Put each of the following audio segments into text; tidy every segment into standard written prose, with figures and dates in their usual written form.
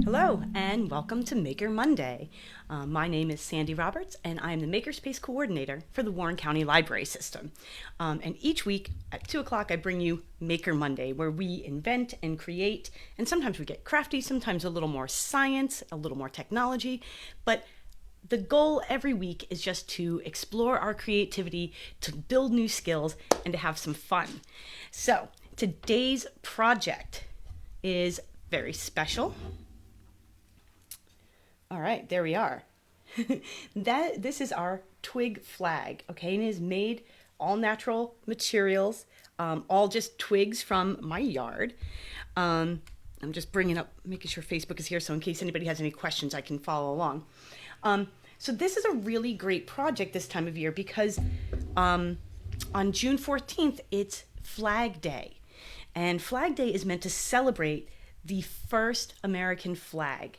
Hello and welcome to Maker Monday. My name is Sandy Roberts and I am the Makerspace Coordinator for the Warren County Library System. And each week at 2 o'clock I bring you Maker Monday, where we invent and create, and sometimes we get crafty, sometimes a little more science, a little more technology, but the goal every week is just to explore our creativity, to build new skills, and to have some fun. So today's project is very special. All right, there we are. This is our twig flag, okay? And it is made all natural materials, all just twigs from my yard. I'm just bringing up, making sure Facebook is here, so in case anybody has any questions, I can follow along. So this is a really great project this time of year because on June 14th, it's Flag Day. And Flag Day is meant to celebrate the first American flag.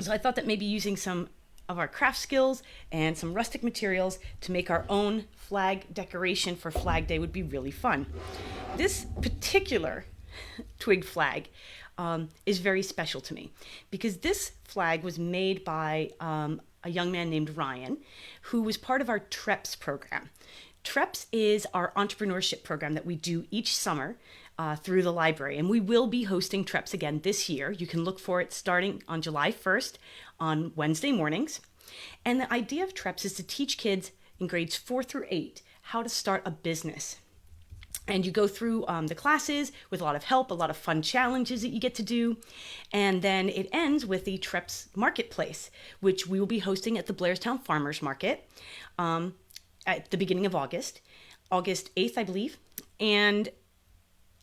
So I thought that maybe using some of our craft skills and some rustic materials to make our own flag decoration for Flag Day would be really fun. This particular twig flag is very special to me because this flag was made by a young man named Ryan, who was part of our TREPS program. TREPS is our entrepreneurship program that we do each summer through the library, and we will be hosting TREPS again this year. You can look for it starting on July 1st on Wednesday mornings. And the idea of TREPS is to teach kids in grades 4 through 8 how to start a business. And you go through the classes with a lot of help, a lot of fun challenges that you get to do. And then it ends with the TREPS Marketplace, which we will be hosting at the Blairstown Farmers Market at the beginning of August 8th, I believe. And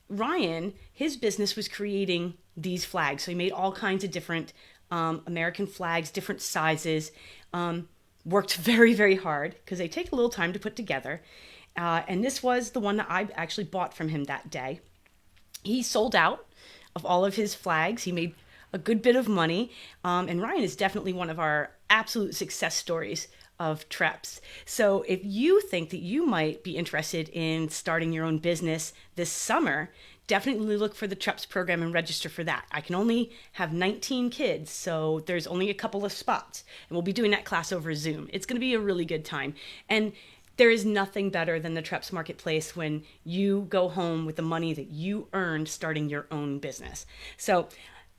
Ryan, his business was creating these flags. So he made all kinds of different American flags, different sizes, worked very, very hard because they take a little time to put together. And this was the one that I actually bought from him that day. He sold out of all of his flags. He made a good bit of money. And Ryan is definitely one of our absolute success stories of TREPS. So if you think that you might be interested in starting your own business this summer, definitely look for the TREPS program and register for that. I can only have 19 kids, so there's only a couple of spots. And we'll be doing that class over Zoom. It's going to be a really good time. And there is nothing better than the TREPS Marketplace when you go home with the money that you earned starting your own business. So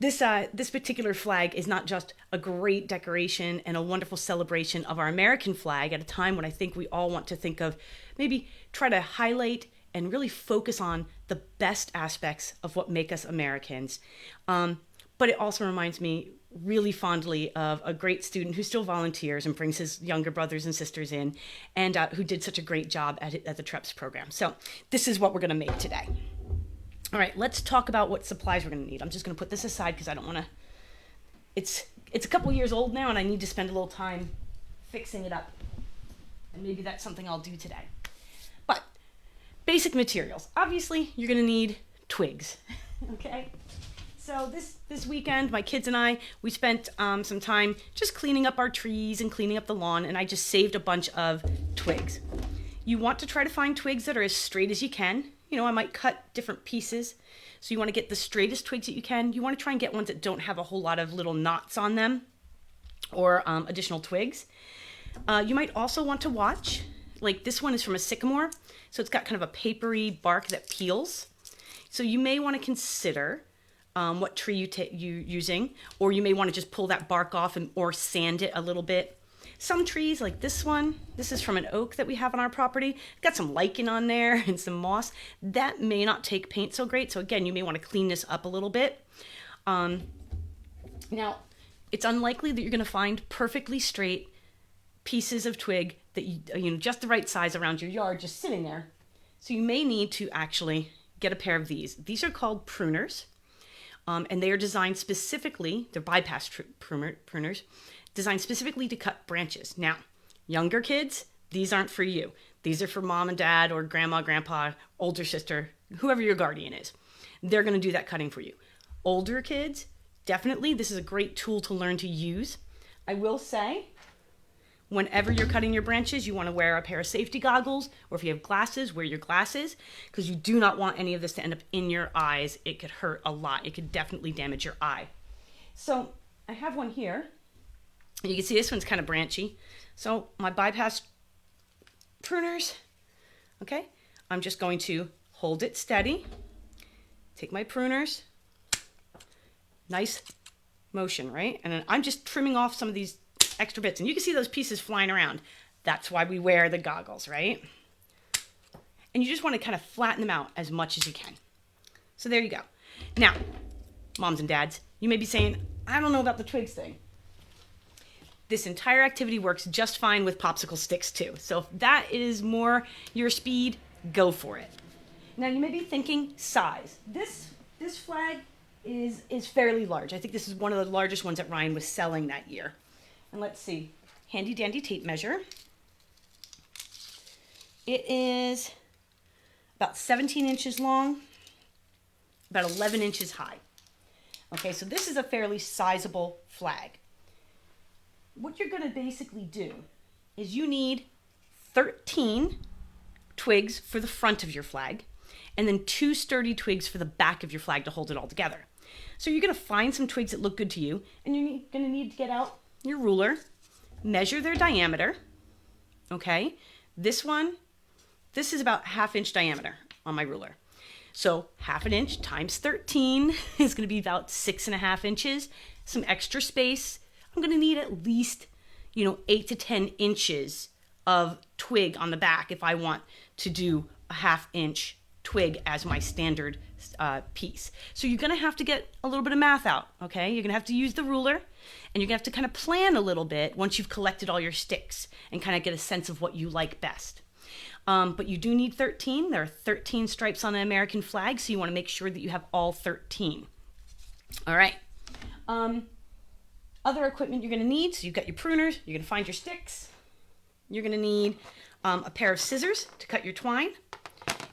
this particular flag is not just a great decoration and a wonderful celebration of our American flag at a time when I think we all want to think of maybe try to highlight and really focus on the best aspects of what make us Americans. But it also reminds me really fondly of a great student who still volunteers and brings his younger brothers and sisters in, and who did such a great job at the TREPS program. So this is what we're going to make today. All right, let's talk about what supplies we're going to need. I'm just going to put this aside because I don't want to... It's a couple years old now, and I need to spend a little time fixing it up. And maybe that's something I'll do today. But basic materials. Obviously, you're going to need twigs. Okay? So this weekend, my kids and I, we spent some time just cleaning up our trees and cleaning up the lawn, and I just saved a bunch of twigs. You want to try to find twigs that are as straight as you can. You know, I might cut different pieces. So you want to get the straightest twigs that you can. You want to try and get ones that don't have a whole lot of little knots on them or additional twigs. You might also want to watch, like this one is from a sycamore. So it's got kind of a papery bark that peels. So you may want to consider what tree you're using, or you may want to just pull that bark off or sand it a little bit. Some trees, like this one, this is from an oak that we have on our property. Got some lichen on there and some moss. That may not take paint so great. So again, you may want to clean this up a little bit. Now, it's unlikely that you're going to find perfectly straight pieces of twig that you know just the right size around your yard, just sitting there. So you may need to actually get a pair of these. These are called pruners, and they are designed specifically. They're bypass pruners. Designed specifically to cut branches. Now, younger kids, these aren't for you. These are for mom and dad or grandma, grandpa, older sister, whoever your guardian is. They're going to do that cutting for you. Older kids, definitely, this is a great tool to learn to use. I will say, whenever you're cutting your branches, you want to wear a pair of safety goggles, or if you have glasses, wear your glasses, because you do not want any of this to end up in your eyes. It could hurt a lot. It could definitely damage your eye. So I have one here. You can see this one's kind of branchy. So my bypass pruners, okay, I'm just going to hold it steady, take my pruners, nice motion, right? And then I'm just trimming off some of these extra bits. And you can see those pieces flying around. That's why we wear the goggles, right? And you just want to kind of flatten them out as much as you can. So there you go. Now, moms and dads, you may be saying, I don't know about the twigs thing. This entire activity works just fine with popsicle sticks too. So if that is more your speed, go for it. Now you may be thinking size. This flag is fairly large. I think this is one of the largest ones that Ryan was selling that year. And let's see, handy dandy tape measure. It is about 17 inches long, about 11 inches high. Okay, so this is a fairly sizable flag. What you're going to basically do is you need 13 twigs for the front of your flag and then 2 sturdy twigs for the back of your flag to hold it all together. So you're going to find some twigs that look good to you, and you're going to need to get out your ruler, measure their diameter. Okay, this is about 1/2 inch diameter on my ruler. So 1/2 inch times 13 is going to be about 6.5 inches. Some extra space. I'm going to need at least, 8 to 10 inches of twig on the back if I want to do a 1/2 inch twig as my standard piece. So you're going to have to get a little bit of math out, okay? You're going to have to use the ruler, and you're going to have to kind of plan a little bit once you've collected all your sticks and kind of get a sense of what you like best. But you do need 13. There are 13 stripes on an American flag, so you want to make sure that you have all 13. All right. Other equipment you're going to need, so you've got your pruners, you're going to find your sticks. You're going to need a pair of scissors to cut your twine.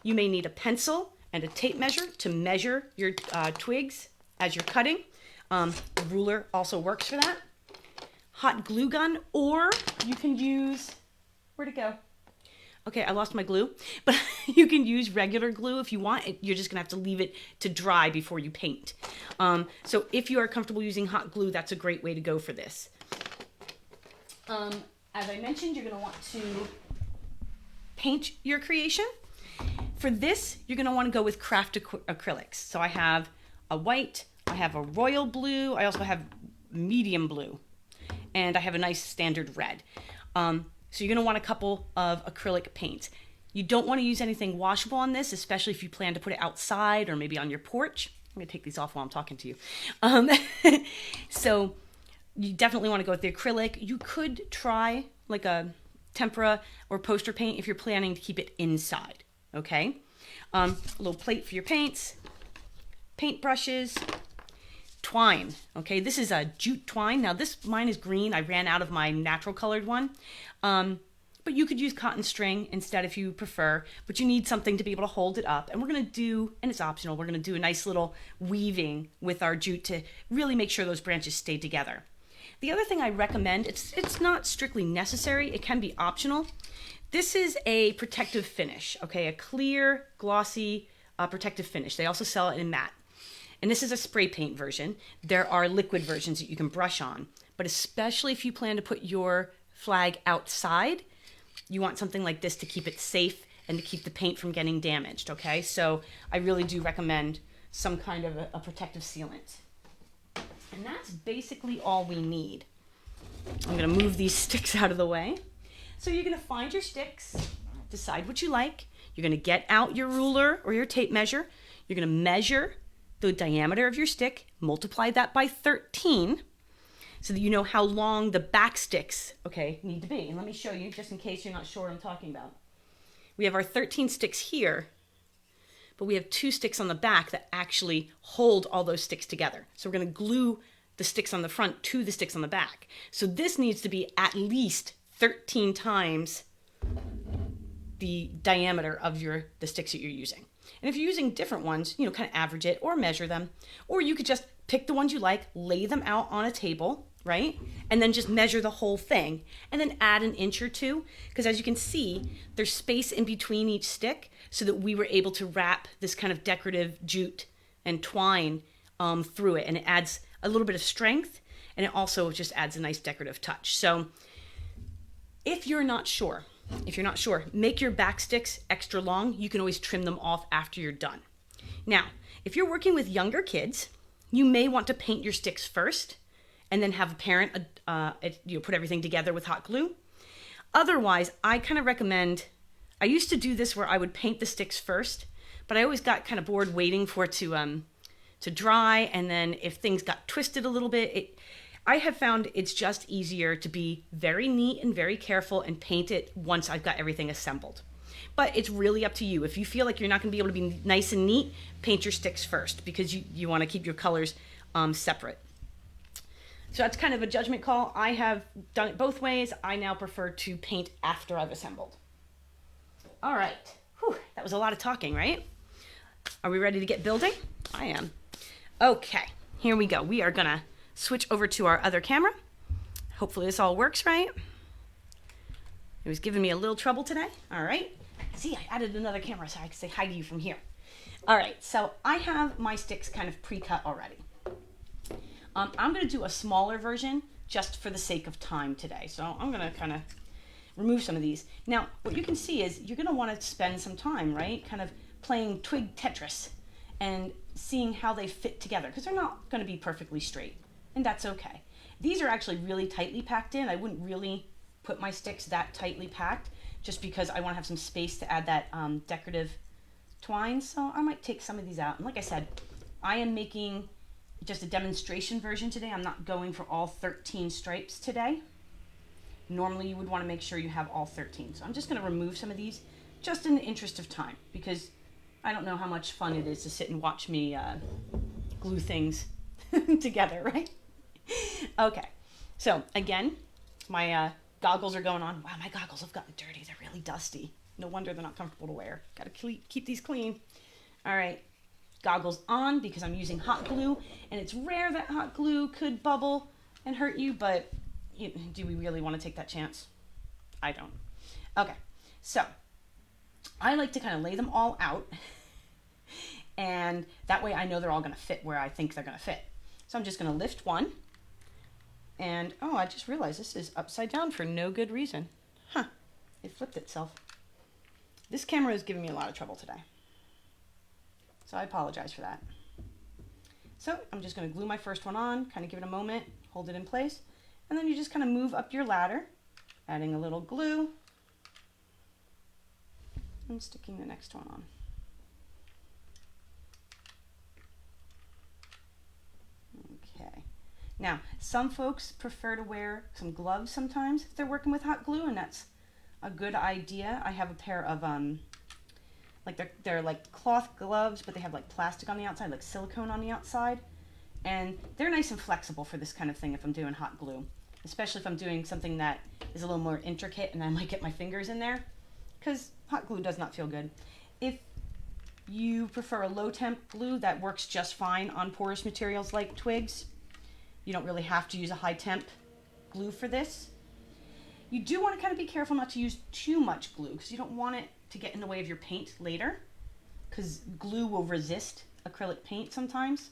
You may need a pencil and a tape measure to measure your twigs as you're cutting. A ruler also works for that. Hot glue gun, or you can use, where'd it go? Okay, I lost my glue, but you can use regular glue if you want. You're just gonna have to leave it to dry before you paint. So if you are comfortable using hot glue, that's a great way to go for this. As I mentioned, you're gonna want to paint your creation. For this, you're gonna wanna go with craft acrylics. So I have a white, I have a royal blue, I also have medium blue, and I have a nice standard red. So you're going to want a couple of acrylic paints. You don't want to use anything washable on this, especially if you plan to put it outside or maybe on your porch. I'm going to take these off while I'm talking to you. So you definitely want to go with the acrylic. You could try like a tempera or poster paint if you're planning to keep it inside, okay? A little plate for your paints, paint brushes, twine, okay? This is a jute twine. Now mine is green. I ran out of my natural colored one. But you could use cotton string instead if you prefer, but you need something to be able to hold it up. And we're going to do, and it's optional, we're going to do a nice little weaving with our jute to really make sure those branches stay together. The other thing I recommend, it's not strictly necessary, it can be optional. This is a protective finish, okay? A clear, glossy protective finish. They also sell it in matte. And this is a spray paint version. There are liquid versions that you can brush on, but especially if you plan to put your flag outside, you want something like this to keep it safe and to keep the paint from getting damaged, okay? So I really do recommend some kind of a protective sealant. And that's basically all we need. I'm gonna move these sticks out of the way. So you're gonna find your sticks, decide what you like. You're gonna get out your ruler or your tape measure. You're gonna measure the diameter of your stick, multiply that by 13, so that you know how long the back sticks, okay, need to be. And let me show you, just in case you're not sure what I'm talking about. We have our 13 sticks here, but we have 2 sticks on the back that actually hold all those sticks together. So we're going to glue the sticks on the front to the sticks on the back. So this needs to be at least 13 times the diameter of the sticks that you're using. And if you're using different ones, kind of average it or measure them. Or you could just pick the ones you like, lay them out on a table, right? And then just measure the whole thing. And then add an inch or two. Because as you can see, there's space in between each stick so that we were able to wrap this kind of decorative jute and twine through it. And it adds a little bit of strength, and it also just adds a nice decorative touch. So if you're not sure, make your back sticks extra long. You can always trim them off after you're done. Now, if you're working with younger kids, you may want to paint your sticks first and then have a parent put everything together with hot glue. Otherwise, I kind of recommend, I used to do this where I would paint the sticks first, but I always got kind of bored waiting for it to dry, and then if things got twisted a little bit, I have found it's just easier to be very neat and very careful and paint it once I've got everything assembled. But it's really up to you. If you feel like you're not going to be able to be nice and neat, paint your sticks first, because you want to keep your colors separate. So that's kind of a judgment call. I have done it both ways. I now prefer to paint after I've assembled. All right. Whew, that was a lot of talking, right? Are we ready to get building? I am. Okay, here we go. We are going to switch over to our other camera. Hopefully this all works right. It was giving me a little trouble today. All right. See, I added another camera so I can say hi to you from here. All right, so I have my sticks kind of pre-cut already. I'm going to do a smaller version just for the sake of time today. So I'm going to kind of remove some of these. Now, what you can see is you're going to want to spend some time, right? Kind of playing Twig Tetris and seeing how they fit together, because they're not going to be perfectly straight, and that's okay. These are actually really tightly packed in. I wouldn't really put my sticks that tightly packed just because I want to have some space to add that decorative twine. So I might take some of these out. And like I said, I am making just a demonstration version today. I'm not going for all 13 stripes today. Normally you would want to make sure you have all 13. So I'm just going to remove some of these just in the interest of time, because I don't know how much fun it is to sit and watch me glue things together, right? Okay, so again, my goggles are going on. Wow, my goggles have gotten dirty. They're really dusty. No wonder they're not comfortable to wear. Got to keep these clean. All right, goggles on because I'm using hot glue, and it's rare that hot glue could bubble and hurt you, but do we really want to take that chance? I don't. Okay, so I like to kind of lay them all out, and that way I know they're all going to fit where I think they're going to fit. So I'm just going to lift one, and oh, I just realized this is upside down for no good reason. Huh, it flipped itself. This camera is giving me a lot of trouble today, so I apologize for that. So I'm just going to glue my first one on, kind of give it a moment, hold it in place, and then you just kind of move up your ladder, adding a little glue, and sticking the next one on. Okay. Now, some folks prefer to wear some gloves sometimes if they're working with hot glue, and that's a good idea. I have a pair of they're like cloth gloves, but they have like plastic on the outside, like silicone on the outside, and they're nice and flexible for this kind of thing if I'm doing hot glue, especially if I'm doing something that is a little more intricate and I might get my fingers in there, because hot glue does not feel good. If you prefer a low temp glue, that works just fine on porous materials like twigs. You don't really have to use a high temp glue for this. You do want to kind of be careful not to use too much glue, because you don't want it to get in the way of your paint later, because glue will resist acrylic paint sometimes,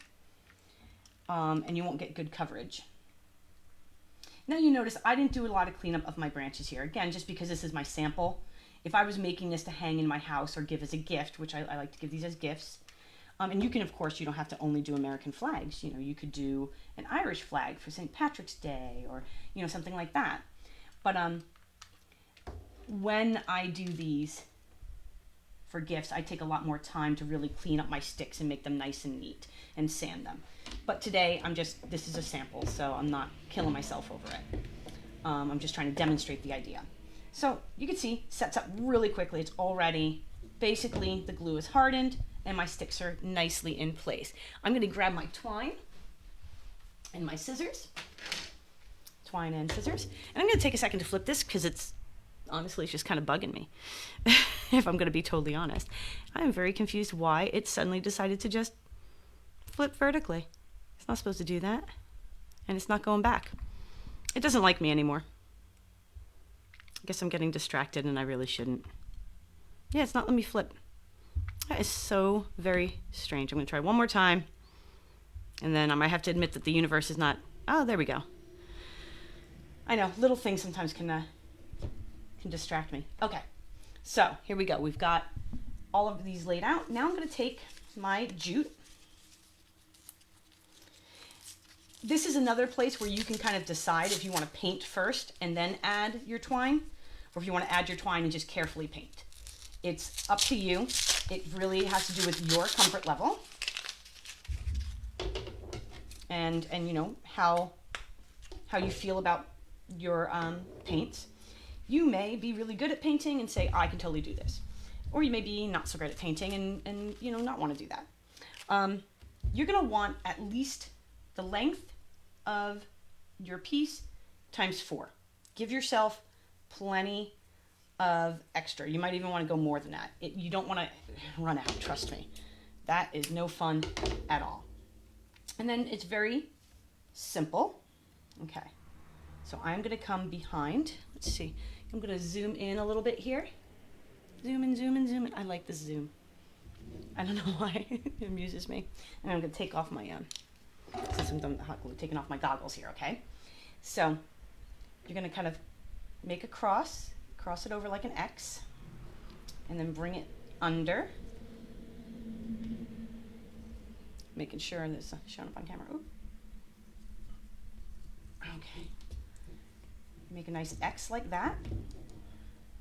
and you won't get good coverage. Now you notice I didn't do a lot of cleanup of my branches here, again, just because this is my sample. If I was making this to hang in my house or give as a gift, which I like to give these as gifts, and you can, of course, you don't have to only do American flags. You know, you could do an Irish flag for St. Patrick's Day, or something like that. But when I do these for gifts, I take a lot more time to really clean up my sticks and make them nice and neat and sand them. But today this is a sample, so I'm not killing myself over it. I'm just trying to demonstrate the idea. So you can see, sets up really quickly. It's already, basically the glue is hardened and my sticks are nicely in place. I'm going to grab my twine and my scissors. Twine and scissors. And I'm going to take a second to flip this, because honestly, it's just kind of bugging me. If I'm going to be totally honest. I'm very confused why it suddenly decided to just flip vertically. It's not supposed to do that. And it's not going back. It doesn't like me anymore. I guess I'm getting distracted and I really shouldn't. Yeah, it's not letting me flip. That is so very strange. I'm going to try one more time. And then I might have to admit that the universe is not, oh, there we go. I know, little things sometimes can distract me. Okay, so here we go. We've got all of these laid out. Now I'm gonna take my jute. This is another place where you can kind of decide if you wanna paint first and then add your twine, or if you wanna add your twine and just carefully paint. It's up to you. It really has to do with your comfort level and you know, how you feel about your paints. You may be really good at painting and say, I can totally do this. Or you may be not so great at painting and you know, not want to do that. You're going to want at least the length of your piece times 4. Give yourself plenty of extra. You might even want to go more than that. You don't want to run out, trust me. That is no fun at all. And then it's very simple. Okay, so I'm going to come behind. Let's see. I'm going to zoom in a little bit here. Zoom in, zoom in, zoom in. I like this zoom. I don't know why. It amuses me. And I'm going to take off my, since I'm done with the hot glue, taking off my goggles here, okay? So you're going to kind of make a cross it over like an X, and then bring it under. Making sure this is showing up on camera. Ooh. Okay. Make a nice X like that.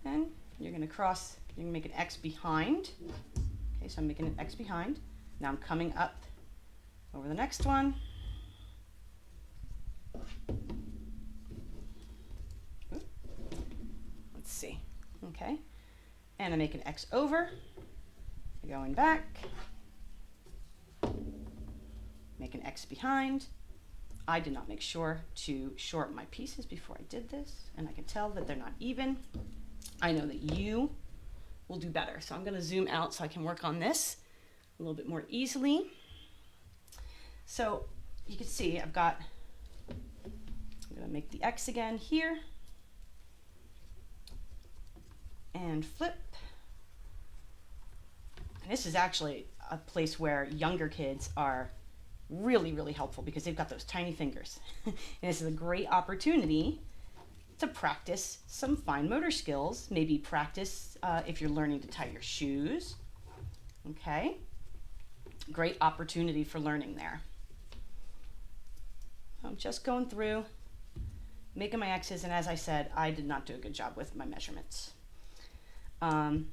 And you're going to make an X behind. Okay, so I'm making an X behind. Now I'm coming up over the next one. Ooh. Let's see. Okay. And I make an X over. Going back. Make an X behind. I did not make sure to shore up my pieces before I did this, and I can tell that they're not even. I know that you will do better. So I'm going to zoom out so I can work on this a little bit more easily. So you can see I'm going to make the X again here and flip. And this is actually a place where younger kids are really, really helpful because they've got those tiny fingers. And this is a great opportunity to practice some fine motor skills. Maybe practice if you're learning to tie your shoes. Okay, great opportunity for learning there. I'm just going through, making my X's, and as I said, I did not do a good job with my measurements. And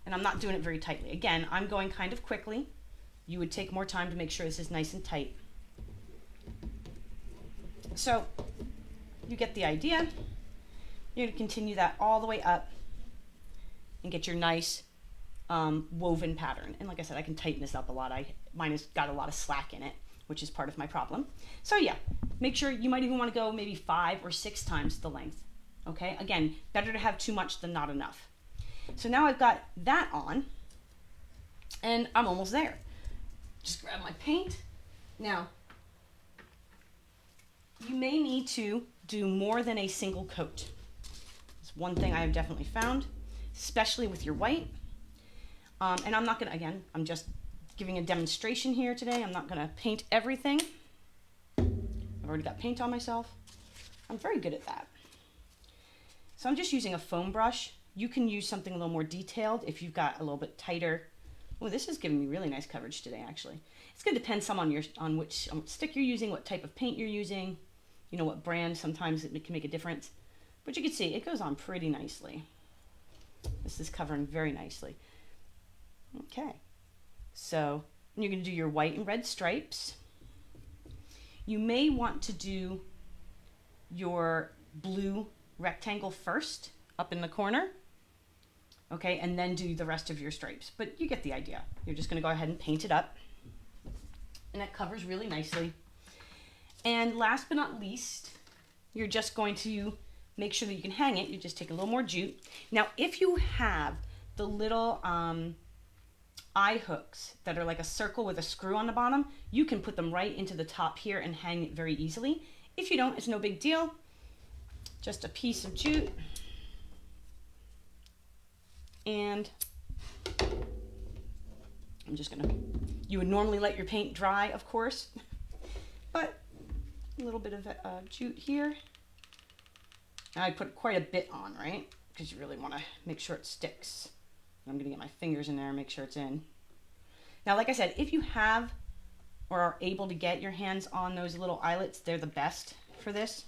I'm not doing it very tightly. Again, I'm going kind of quickly. You would take more time to make sure this is nice and tight. So you get the idea. You're gonna continue that all the way up and get your nice woven pattern. And like I said, I can tighten this up a lot. Mine has got a lot of slack in it, which is part of my problem. So yeah, make sure you might even wanna go maybe 5 or 6 times the length. Okay, again, better to have too much than not enough. So now I've got that on and I'm almost there. Just grab my paint. Now, you may need to do more than a single coat. It's one thing I have definitely found, especially with your white. And I'm not gonna, again, I'm just giving a demonstration here today. I'm not gonna paint everything. I've already got paint on myself. I'm very good at that. So I'm just using a foam brush. You can use something a little more detailed if you've got a little bit tighter. Oh, this is giving me really nice coverage today, actually. It's going to depend some on which stick you're using, what type of paint you're using, you know, what brand. Sometimes it can make a difference. But you can see it goes on pretty nicely. This is covering very nicely. Okay. So you're going to do your white and red stripes. You may want to do your blue rectangle first up in the corner. Okay, and then do the rest of your stripes. But you get the idea. You're just going to go ahead and paint it up. And that covers really nicely. And last but not least, you're just going to make sure that you can hang it. You just take a little more jute. Now, if you have the little eye hooks that are like a circle with a screw on the bottom, you can put them right into the top here and hang it very easily. If you don't, it's no big deal. Just a piece of jute. And I'm just gonna You would normally let your paint dry, of course, but a little bit of jute here. Now I put quite a bit on, right? Because you really want to make sure it sticks. I'm going to get my fingers in there and make sure it's in. Now, like I said, if you have or are able to get your hands on those little eyelets, they're the best for this.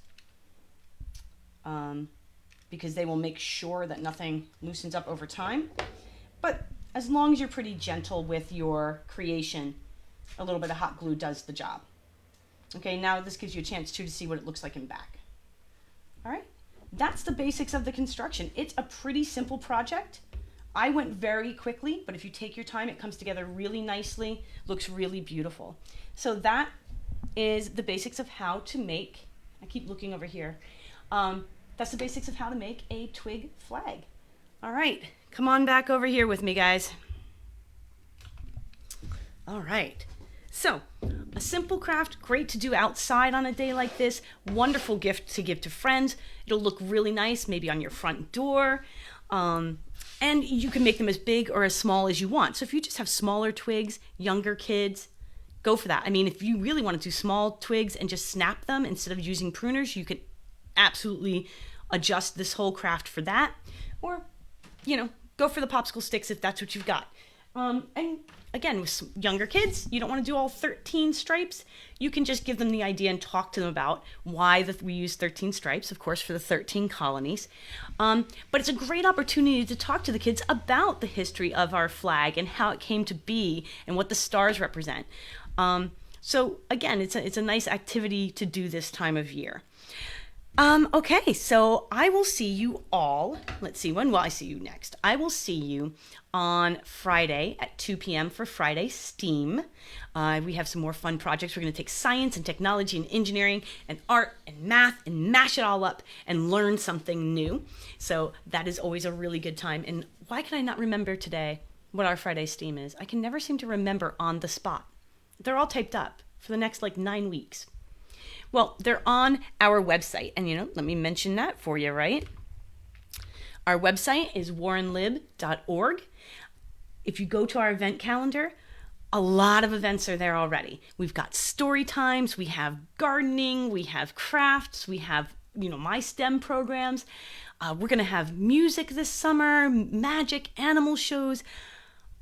Because they will make sure that nothing loosens up over time. But as long as you're pretty gentle with your creation, a little bit of hot glue does the job. Okay, now this gives you a chance too to see what it looks like in back. All right, that's the basics of the construction. It's a pretty simple project. I went very quickly, but if you take your time, it comes together really nicely, looks really beautiful. So that is the basics of how to make, I keep looking over here, that's the basics of how to make a twig flag. All right, come on back over here with me, guys. All right, so a simple craft, great to do outside on a day like this, wonderful gift to give to friends. It'll look really nice, maybe on your front door. And you can make them as big or as small as you want. So if you just have smaller twigs, younger kids, go for that. I mean, if you really want to do small twigs and just snap them instead of using pruners, you could absolutely adjust this whole craft for that. Or, you know, go for the popsicle sticks if that's what you've got. And again, with younger kids, you don't want to do all 13 stripes. You can just give them the idea and talk to them about why we use 13 stripes, of course, for the 13 colonies. But it's a great opportunity to talk to the kids about the history of our flag and how it came to be and what the stars represent. So again, it's a nice activity to do this time of year. Okay, so I will see you all. Let's see, when will I see you next? I will see you on Friday at 2 p.m. for Friday STEAM. We have some more fun projects. We're going to take science and technology and engineering and art and math and mash it all up and learn something new. So that is always a really good time. And why can I not remember today what our Friday STEAM is? I can never seem to remember on the spot. They're all typed up for the next 9 weeks. Well, they're on our website, and let me mention that for you, right? Our website is warrenlib.org. If you go to our event calendar, a lot of events are there already. We've got story times, we have gardening, we have crafts, we have, my STEM programs. We're going to have music this summer, magic, animal shows.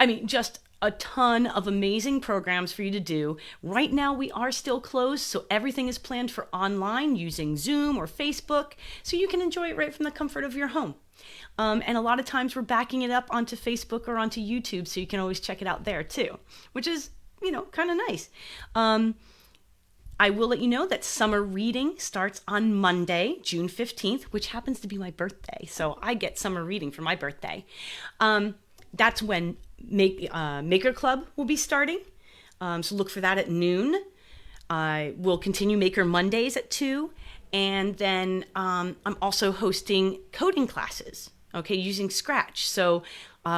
I mean, just a ton of amazing programs for you to do. Right now we are still closed, so everything is planned for online using Zoom or Facebook, so you can enjoy it right from the comfort of your home. And a lot of times we're backing it up onto Facebook or onto YouTube, so you can always check it out there too, which is, kind of nice. I will let you know that summer reading starts on Monday, June 15th, which happens to be my birthday, so I get summer reading for my birthday. That's when Maker Club will be starting, so look for that at noon. We'll continue Maker Mondays at 2, and then I'm also hosting coding classes, using Scratch. So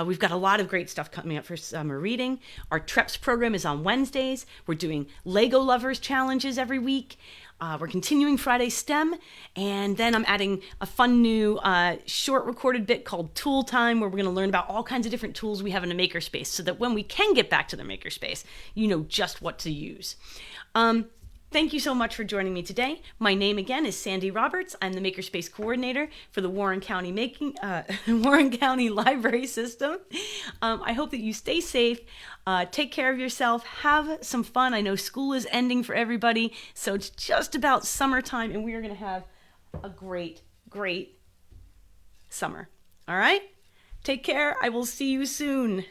we've got a lot of great stuff coming up for summer reading. Our TREPS program is on Wednesdays. We're doing Lego Lovers challenges every week. We're continuing Friday STEM, and then I'm adding a fun new short recorded bit called Tool Time, where we're going to learn about all kinds of different tools we have in a makerspace, so that when we can get back to the makerspace, you know just what to use. Thank you so much for joining me today. My name again is Sandy Roberts. I'm the Makerspace Coordinator for the Warren County Warren County Library System. I hope that you stay safe, take care of yourself, have some fun. I know school is ending for everybody, so it's just about summertime, and we are going to have a great, great summer. All right? Take care. I will see you soon.